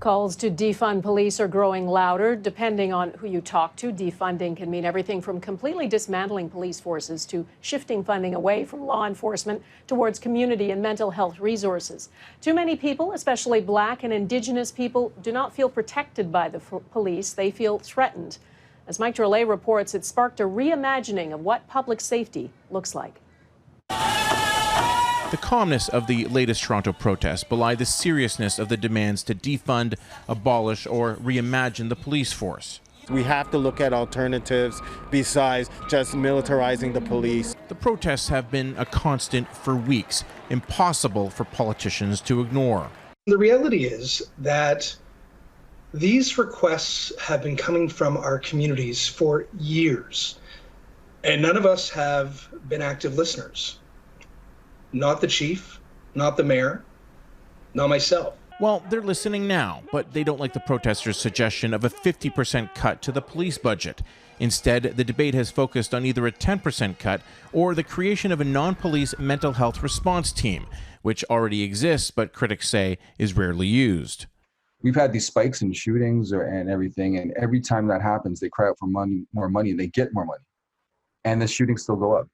Calls to defund police are growing louder. Depending on who you talk to, defunding can mean everything from completely dismantling police forces to shifting funding away from law enforcement towards community and mental health resources. Too many people, especially Black and Indigenous people, do not feel protected by the police. They feel threatened. As Mike Drolet reports, it sparked a reimagining of what public safety looks like. The calmness of the latest Toronto protests belie the seriousness of the demands to defund, abolish, or reimagine the police force. We have to look at alternatives besides just militarizing the police. The protests have been a constant for weeks, impossible for politicians to ignore. The reality is that these requests have been coming from our communities for years, and none of us have been active listeners. Not the chief, not the mayor, not myself. Well, they're listening now, but they don't like the protesters' suggestion of a 50% cut to the police budget. Instead, the debate has focused on either a 10% cut or the creation of a non-police mental health response team, which already exists but critics say is rarely used. We've had these spikes in shootings and everything, and every time that happens, they cry out for money, more money, and they get more money. And the shootings still go up.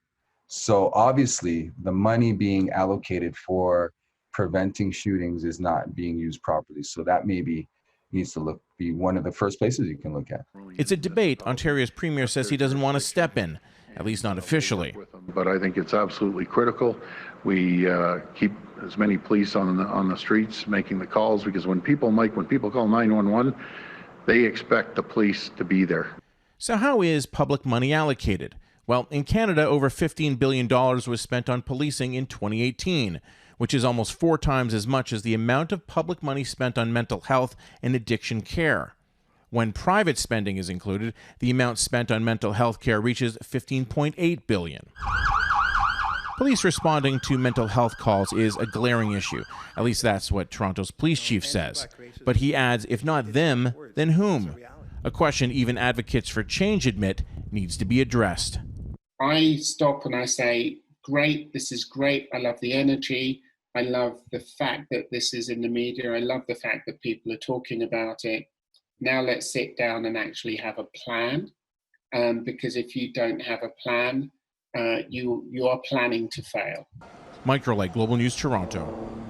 So obviously, the money being allocated for preventing shootings is not being used properly. So that maybe needs to be one of the first places you can look at. It's a debate Ontario's premier says he doesn't want to step in, at least not officially. But I think it's absolutely critical. We keep as many police on the streets making the calls, because when people call 911, they expect the police to be there. So how is public money allocated? Well, in Canada, over $15 billion was spent on policing in 2018, which is almost 4 times as much as the amount of public money spent on mental health and addiction care. When private spending is included, the amount spent on mental health care reaches $15.8 billion. Police responding to mental health calls is a glaring issue. At least that's what Toronto's police chief says. But he adds, if not them, then whom? A question even advocates for change admit needs to be addressed. I stop and I say, great, this is great. I love the energy. I love the fact that this is in the media. I love the fact that people are talking about it. Now let's sit down and actually have a plan. Because if you don't have a plan, you are planning to fail. Mike Drolet, Global News, Toronto.